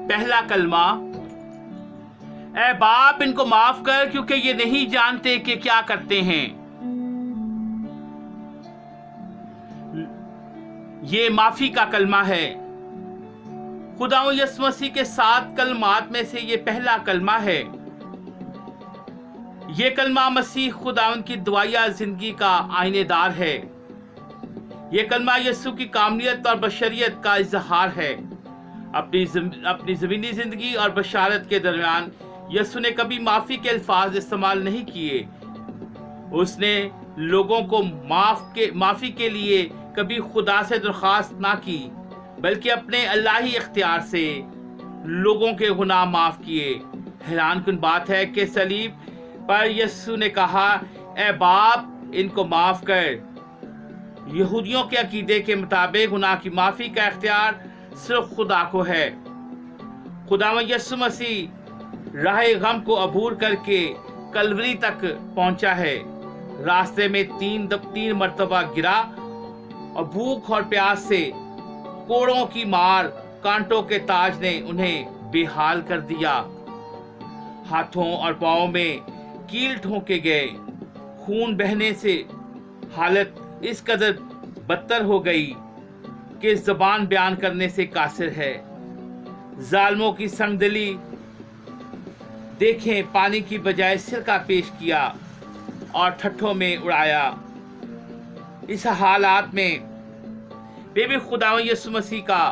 پہلا کلمہ، اے باپ ان کو معاف کر کیونکہ یہ نہیں جانتے کہ کیا کرتے ہیں۔ یہ معافی کا کلمہ ہے۔ خداوند یسوع مسیح کے 7 کلمات میں سے یہ پہلا کلمہ ہے۔ یہ کلمہ مسیح خداوند کی دعائیہ زندگی کا آئینے دار ہے۔ یہ کلمہ یسوع کی کاملیت اور بشریت کا اظہار ہے۔ اپنی زمینی زندگی اور بشارت کے درمیان یسوع نے کبھی معافی کے الفاظ استعمال نہیں کیے۔ اس نے لوگوں کو معافی کے لیے کبھی خدا سے درخواست نہ کی، بلکہ اپنے الہی اختیار سے لوگوں کے گناہ معاف کیے۔ حیران کن بات ہے کہ صلیب پر یسوع نے کہا، اے باپ ان کو معاف کر۔ یہودیوں کے عقیدے کے مطابق گناہ کی معافی کا اختیار صرف خدا کو ہے۔ خداوند یسوع مسیح راہ غم کو عبور کر کے کلوری تک پہنچا ہے۔ راستے میں 3 مرتبہ گرا اور بھوک اور پیاس سے کوڑوں کی مار، کانٹوں کے تاج نے انہیں بے حال کر دیا۔ ہاتھوں اور پاؤں میں کیل ٹھونکے گئے۔ خون بہنے سے حالت اس قدر بدتر ہو گئی کہ زبان بیان کرنے سے قاصر ہے۔ ظالموں کی سنگ دلی دیکھیں، پانی کی بجائے سرکہ پیش کیا اور ٹھٹھوں میں اڑایا۔ اس حالات میں بھی خداوند یسوع مسیح کا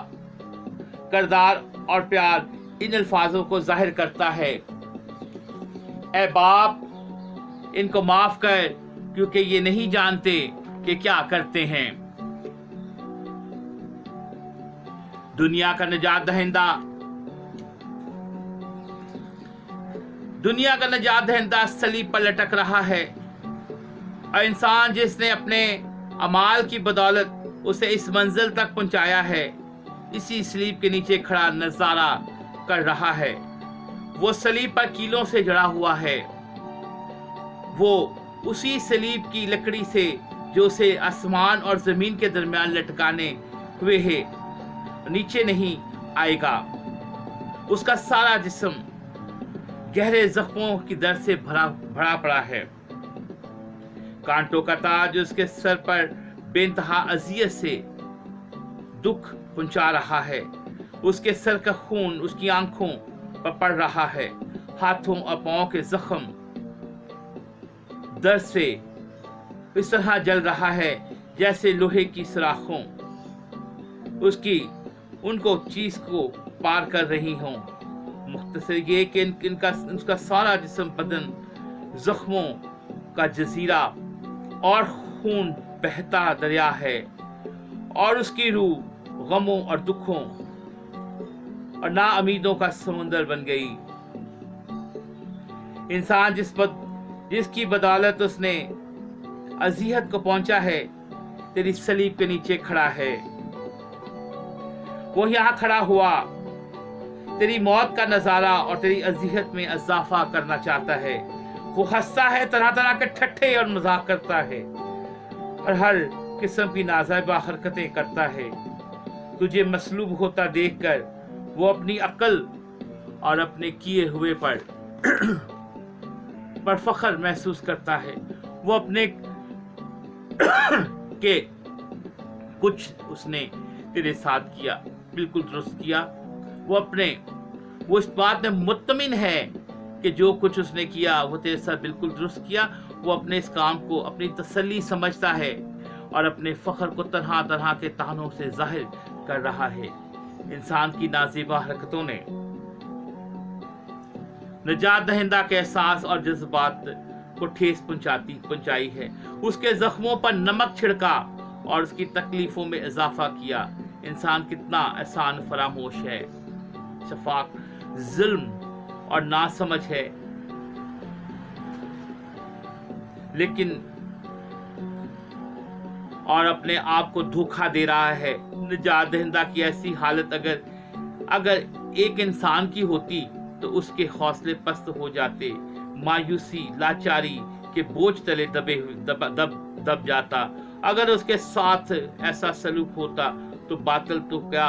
کردار اور پیار ان الفاظوں کو ظاہر کرتا ہے، اے باپ ان کو معاف کر کیونکہ یہ نہیں جانتے کہ کیا کرتے ہیں۔ دنیا کا نجات دہندہ صلیب پر لٹک رہا ہے، اور انسان جس نے اپنے اعمال کی بدولت اسے اس منزل تک پہنچایا ہے، اسی صلیب کے نیچے کھڑا نظارہ کر رہا ہے۔ وہ صلیب پر کیلوں سے جڑا ہوا ہے۔ وہ اسی صلیب کی لکڑی سے جو اسے آسمان اور زمین کے درمیان لٹکانے ہوئے ہے نیچے نہیں آئے گا۔ اس کا سارا جسم گہرے زخموں کی درد سے بھرا پڑا ہے۔ کانٹوں کا تاج اس کے سر پر بے انتہا اذیت سے دکھ پہنچا رہا ہے۔ اس کے سر کا خون اس کی آنکھوں پر پڑ رہا ہے۔ ہاتھوں اور پاؤں کے زخم درد سے اس طرح جل رہا ہے جیسے لوہے کی سلاخوں ان کو چیز کو پار کر رہی ہوں۔ مختصر یہ کہ اس کا سارا جسم بدن زخموں کا جزیرہ اور خون بہتا دریا ہے، اور اس کی روح غموں اور دکھوں اور نا امیدوں کا سمندر بن گئی۔ انسان جس کی بدولت اس نے اذیت کو پہنچا ہے، تیری صلیب کے نیچے کھڑا ہے۔ وہ یہاں کھڑا ہوا تیری موت کا نظارہ اور تیری اذیت میں اضافہ کرنا چاہتا ہے۔ وہ ہنستا ہے، طرح طرح کے ٹھٹھے اور مذاق کرتا ہے، اور ہر قسم کی نازیبہ حرکتیں کرتا ہے۔ تجھے مصلوب ہوتا دیکھ کر وہ اپنی عقل اور اپنے کیے ہوئے پر فخر محسوس کرتا ہے۔ وہ اپنے کہ کچھ اس نے تیرے ساتھ کیا بالکل درست کیا۔ وہ اس بات میں مطمئن ہے کہ جو کچھ اس نے کیا وہ تیرے ساتھ بالکل درست کیا۔ وہ اپنے اس کام کو اپنی تسلی سمجھتا ہے اور اپنے فخر کو طرح طرح کے تانوں سے ظاہر کر رہا ہے۔ انسان کی نازیبہ حرکتوں نے نجات دہندہ کے احساس اور جذبات کو ٹھیس پہنچائی ہے۔ اس کے زخموں پر نمک چھڑکا اور اس کی تکلیفوں میں اضافہ کیا۔ انسان کتنا احسان فراموش ہے، شفاق، ظلم اور ناسمجھ ہے، لیکن اور اپنے آپ کو دھوکہ دے رہا ہے۔ نجات دہندہ کی ایسی حالت اگر ایک انسان کی ہوتی تو اس کے حوصلے پست ہو جاتے، مایوسی، لاچاری کے بوجھ تلے دب جاتا۔ اگر اس کے ساتھ ایسا سلوک ہوتا تو باطل تو کیا